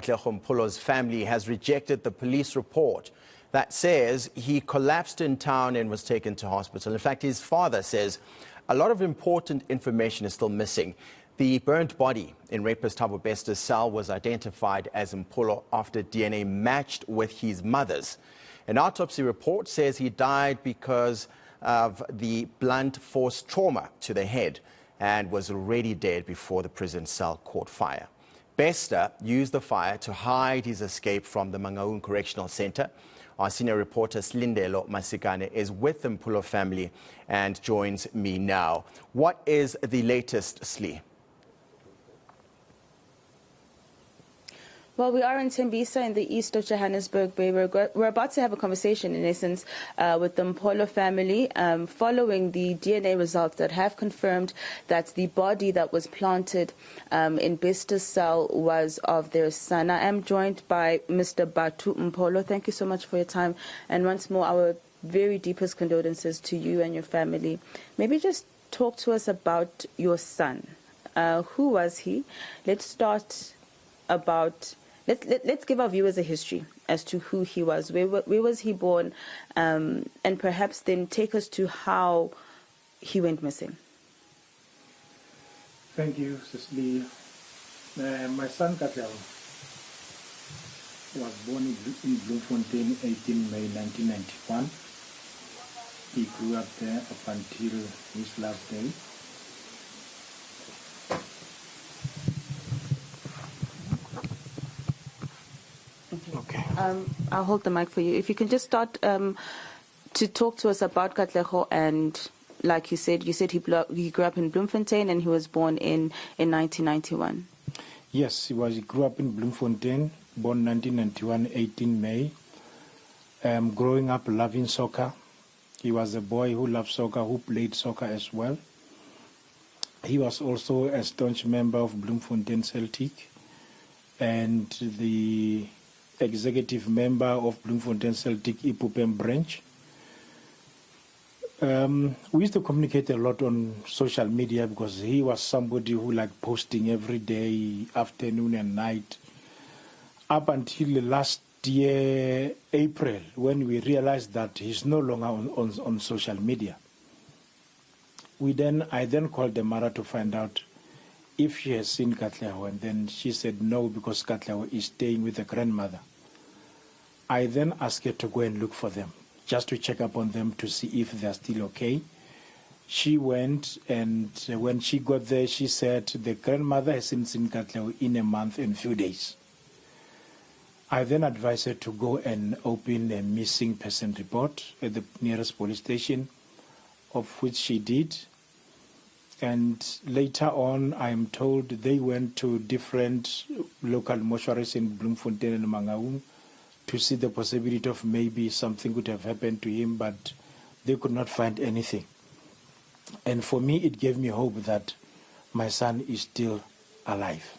Katlego Mpholo's family has rejected the police report that says he collapsed in town and was taken to hospital. In fact, his father says a lot of important information is still missing. The burnt body in rapist Thabo Bester's cell was identified as Mpholo after DNA matched with his mother's. An autopsy report says he died because of the blunt force trauma to the head and was already dead before the prison cell caught fire. Bester used the fire to hide his escape from the Mangaung Correctional Center. Our senior reporter Silindelo Masikane is with the Mpholo family and joins me now. What is the latest, Slee? Well, we are in Tembisa in the east of Johannesburg Bay. We're about to have a conversation, in essence, with the Mpholo family following the DNA results that have confirmed that the body that was planted in Bester's cell was of their son. I am joined by Mr. Batho Mpholo. Thank you so much for your time. And once more, our very deepest condolences to you and your family. Maybe just talk to us about your son. Who was he? Let's start about... Let's give our viewers a history as to who he was. Where was he born? And perhaps then take us to how he went missing. Thank you, Cecily. My son Katlego was born in Bloemfontein, 18 May 1991. He grew up there up until his last day. Okay. I'll hold the mic for you. If you can just start to talk to us about Katlego, and like you said he grew up in Bloemfontein and he was born in 1991. Yes, he grew up in Bloemfontein, born 1991, 18 May. Growing up loving soccer. He was a boy who loved soccer, who played soccer as well. He was also a staunch member of Bloemfontein Celtic and the executive member of Bloemfontein Celtic Ipupem branch. We used to communicate a lot on social media because he was somebody who liked posting every day, afternoon and night, up until last year, April, when we realized that he's no longer on social media. I then called the mother to find out if she has seen Katlego, and then she said no, because Katlego is staying with the grandmother. I then asked her to go and look for them, just to check up on them to see if they're still okay. She went, and when she got there, she said the grandmother hasn't seen Katlego in a month and few days. I then advised her to go and open a missing person report at the nearest police station, of which she did. And later on, I am told they went to different local mortuaries in Bloemfontein and Mangaung to see the possibility of maybe something could have happened to him, but they could not find anything. And for me, it gave me hope that my son is still alive.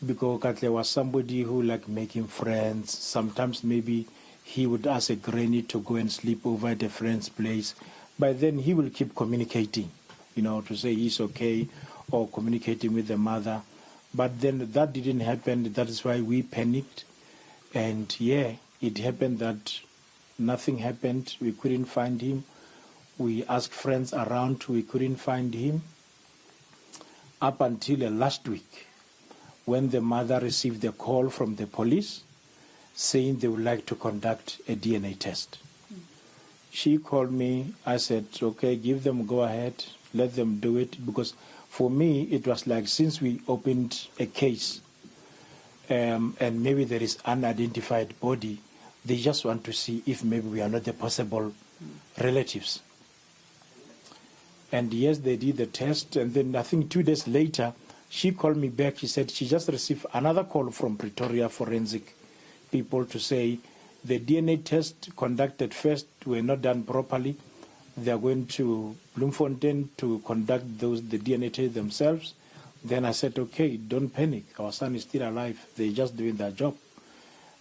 Because Katlego was somebody who liked making friends. Sometimes maybe he would ask a granny to go and sleep over at a friend's place. But then he will keep communicating, to say he's okay, or communicating with the mother. But then that didn't happen. That is why we panicked. And yeah, it happened that nothing happened. We couldn't find him. We asked friends around. We couldn't find him. Up until last week, when the mother received a call from the police saying they would like to conduct a DNA test. She called me. I said, okay, give them go ahead. Let them do it, because for me it was like, since we opened a case and maybe there is unidentified body, they just want to see if maybe we are not the possible relatives. And yes, they did the test, and then I think 2 days later she called me back. She said she just received another call from Pretoria forensic people to say the DNA test conducted first were not done properly. They are going to Bloemfontein to conduct the DNA test themselves. Then I said, okay, don't panic. Our son is still alive. They're just doing their job.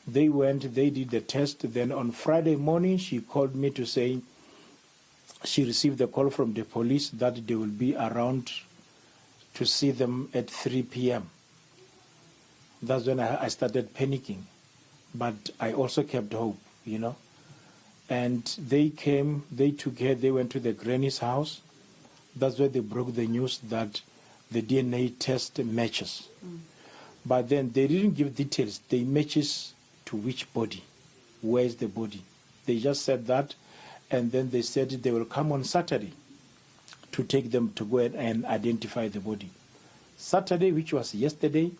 They went, they did the test. Then on Friday morning, she called me to say she received a call from the police that they will be around to see them at 3 p.m. That's when I started panicking. But I also kept hope, you know. And they came, they took her, they went to the granny's house. That's where they broke the news that the DNA test matches. But then they didn't give details. They matches to which body, where is the body. They just said that, and then they said they will come on Saturday to take them to go and identify the body. Saturday, which was yesterday,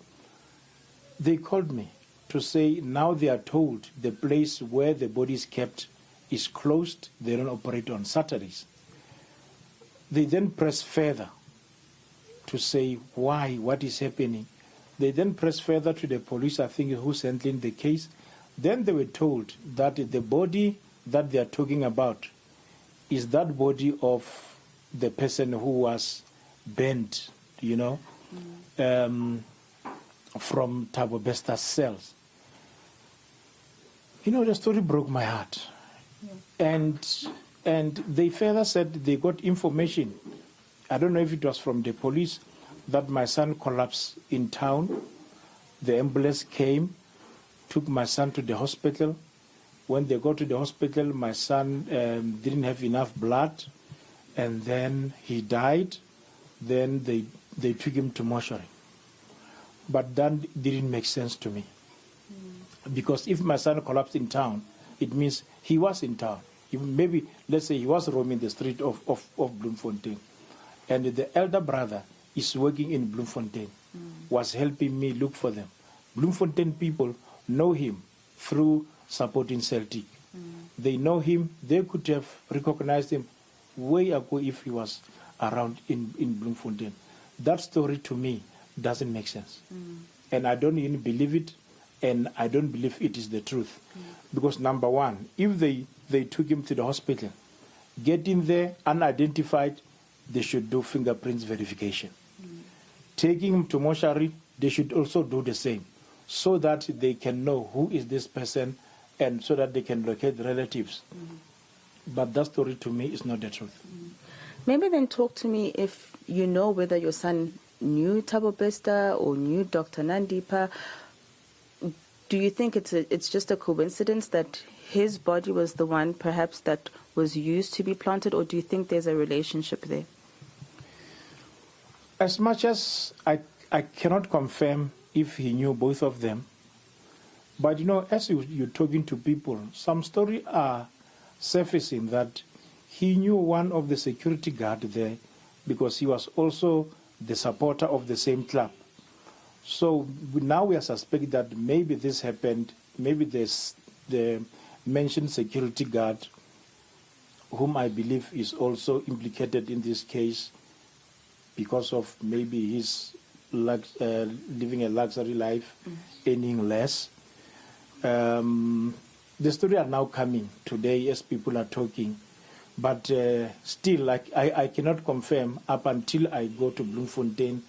they called me to say now they are told the place where the body is kept is closed. They don't operate on Saturdays. They then press further to say why, what is happening. They then press further to the police, I think, who's handling the case. Then they were told that the body that they are talking about is that body of the person who was burned, you know, from Thabo Bester's cells. You know, the story broke my heart. Yeah. And they further said they got information, I don't know if it was from the police, that my son collapsed in town. The ambulance came, took my son to the hospital. When they got to the hospital, my son didn't have enough blood, and then he died. Then they took him to mortuary. But that didn't make sense to me. Because if my son collapsed in town, it means he was in town. Maybe, let's say he was roaming the street of Bloemfontein. And the elder brother is working in Bloemfontein, was helping me look for them. Bloemfontein people know him through supporting Celtic. They know him. They could have recognized him way ago if he was around in Bloemfontein. That story to me doesn't make sense. And I don't even believe it, and I don't believe it is the truth. Because number one, if they took him to the hospital, getting there unidentified, they should do fingerprints verification. Taking him to mortuary, they should also do the same, so that they can know who is this person, and so that they can locate relatives. But that story to me is not the truth. Maybe then talk to me if you know whether your son knew Thabo Bester or knew Dr. Nandipa. Do you think it's just a coincidence that his body was the one perhaps that was used to be planted, or do you think there's a relationship there? As much as I cannot confirm if he knew both of them, but you know, as you're talking to people, some stories are surfacing that he knew one of the security guard there because he was also the supporter of the same club. So now we are suspecting that maybe this happened, maybe there's the mentioned security guard, whom I believe is also implicated in this case because of maybe his living a luxury life, earning less. The story are now coming today as people are talking, but still, like I cannot confirm up until I go to Bloemfontein,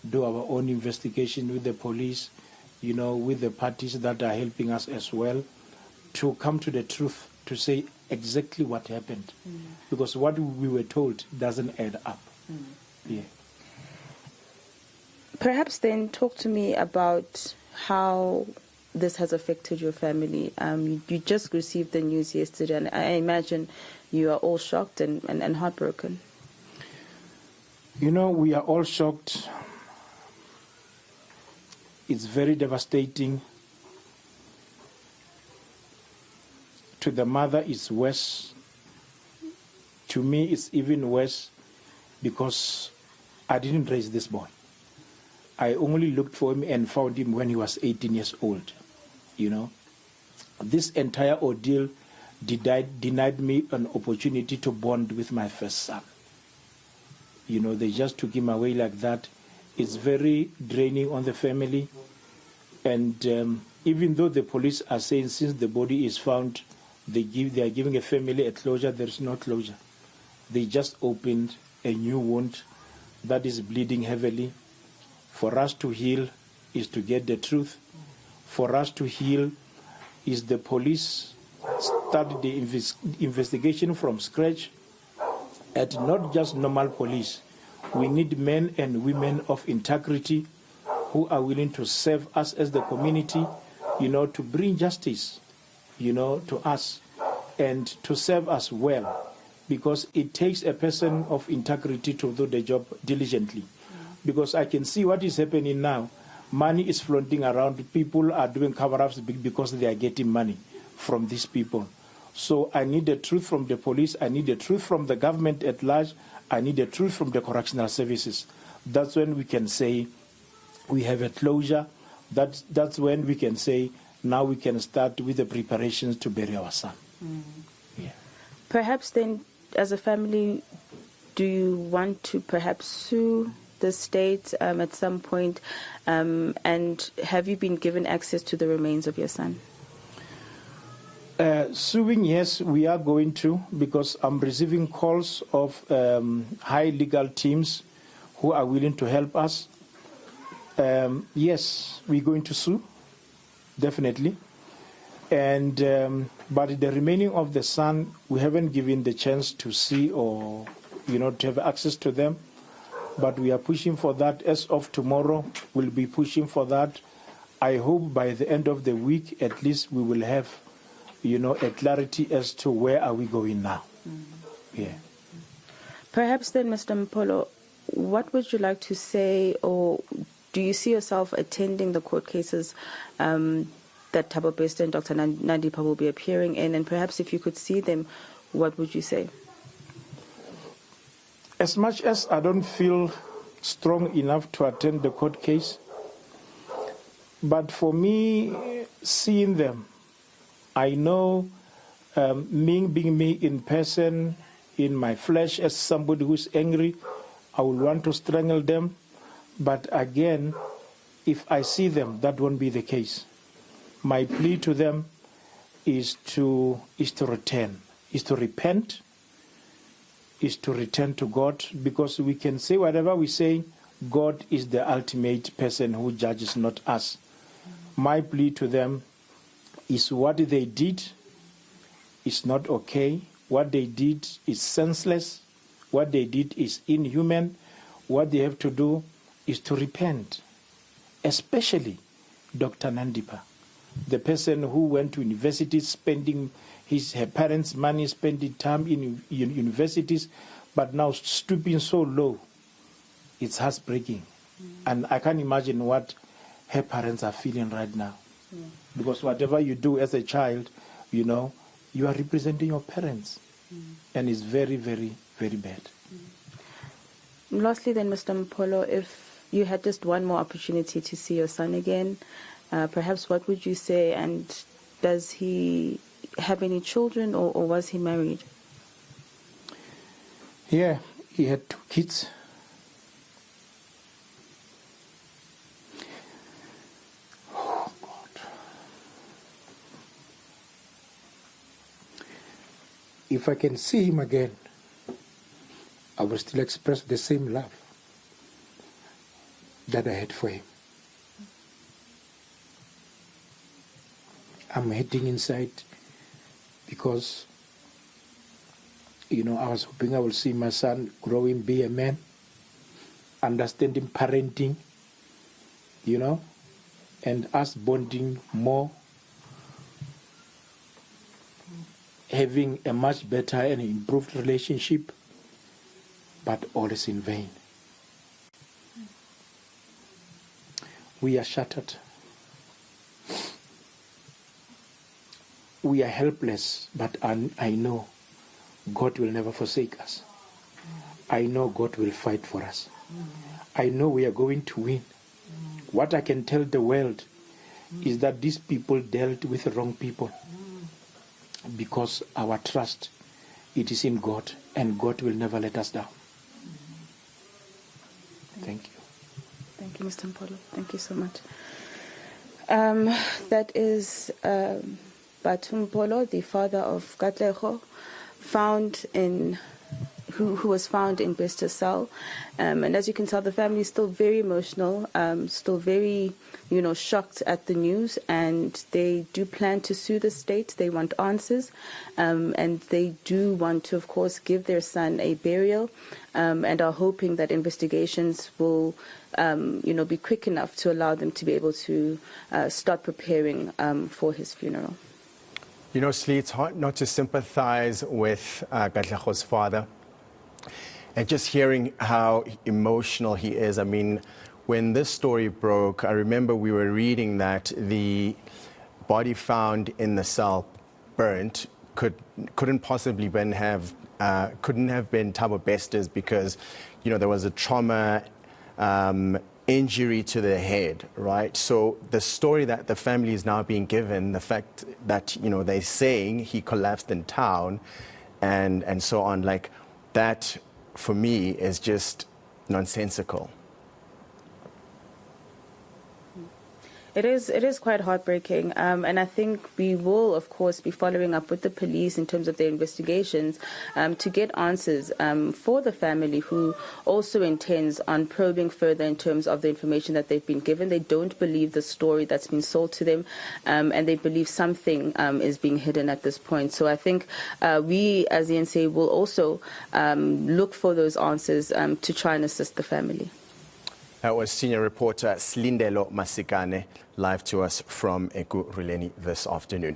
do our own investigation with the police, you know, with the parties that are helping us as well, to come to the truth, to say exactly what happened. Because what we were told doesn't add up. Yeah. Perhaps then talk to me about how this has affected your family. You just received the news yesterday, and I imagine you are all shocked and heartbroken. You know, we are all shocked. It's very devastating. To the mother, it's worse. To me, it's even worse because I didn't raise this boy. I only looked for him and found him when he was 18 years old, you know. This entire ordeal denied me an opportunity to bond with my first son. You know, they just took him away like that. It's very draining on the family. And even though the police are saying since the body is found, they are giving a family a closure, there's no closure. They just opened a new wound that is bleeding heavily. For us to heal is to get the truth. For us to heal is the police start the investigation from scratch at not just normal police. We need men and women of integrity who are willing to serve us as the community, to bring justice, to us and to serve us well, because it takes a person of integrity to do the job diligently. Because I can see what is happening now. Money is flaunting around. People are doing cover-ups because they are getting money from these people. So I need the truth from the police. I need the truth from the government at large. I need the truth from the correctional services. That's when we can say we have a closure. That's when we can say now we can start with the preparations to bury our son. Yeah. Perhaps then, as a family, do you want to perhaps sue the state at some point? And have you been given access to the remains of your son? Suing, yes, we are going to, because I'm receiving calls of high legal teams who are willing to help us. Yes, we're going to sue, definitely. And but the remaining of the son, we haven't given the chance to see or to have access to them. But we are pushing for that. As of tomorrow, we'll be pushing for that. I hope by the end of the week, at least we will have, a clarity as to where are we going now. Yeah. Perhaps then, Mr. Mpholo, what would you like to say, or do you see yourself attending the court cases that Thabo Bester and Dr. Nandipha will be appearing in? And perhaps if you could see them, what would you say? As much as I don't feel strong enough to attend the court case, but for me, seeing them, I know being me in person, in my flesh, as somebody who's angry, I will want to strangle them. But again, if I see them, that won't be the case. My plea to them is to return, is to repent, is to return to God, because we can say whatever we say, God is the ultimate person who judges, not us. My plea to them is what they did is not okay. What they did is senseless. What they did is inhuman. What they have to do is to repent, especially Dr. Nandipha, the person who went to university, spending her parents' money, spending time in universities, but now stooping so low. It's heartbreaking. And I can't imagine what her parents are feeling right now. Because whatever you do as a child, you are representing your parents. And it's very, very, very bad. Lastly then, Mr. Mpholo, if you had just one more opportunity to see your son again, perhaps what would you say? And does he have any children, or was he married? Yeah, he had 2 kids. Oh, God. If I can see him again, I will still express the same love that I had for him. I'm hating inside because, I was hoping I will see my son growing, be a man, understanding parenting, and us bonding more, having a much better and improved relationship, but all is in vain. We are shattered. We are helpless, but I know God will never forsake us. I know God will fight for us. I know we are going to win. What I can tell the world is that these people dealt with the wrong people, because our trust, it is in God, and God will never let us down. Thank you. Thank you, Mr. Mpholo. Thank you so much. That is Batho Mpholo, the father of Katlego, who was found in Bester's cell. And as you can tell, the family is still very emotional, still very, shocked at the news, and they do plan to sue the state. They want answers, and they do want to, of course, give their son a burial, and are hoping that investigations will, be quick enough to allow them to be able to start preparing for his funeral. Slee, it's hard not to sympathize with Katlego's father. And just hearing how emotional he is. I mean, when this story broke, I remember we were reading that the body found in the cell burnt couldn't possibly have been Thabo Bester's because, there was a trauma injury to the head, right? So the story that the family is now being given, the fact that, they're saying he collapsed in town and so on, like that for me is just nonsensical. It is quite heartbreaking, and I think we will, of course, be following up with the police in terms of their investigations to get answers for the family, who also intends on probing further in terms of the information that they've been given. They don't believe the story that's been sold to them, and they believe something is being hidden at this point. So I think we, as the eNCA, will also look for those answers to try and assist the family. That was senior reporter Silindelo Masikane, live to us from Ekurhuleni this afternoon.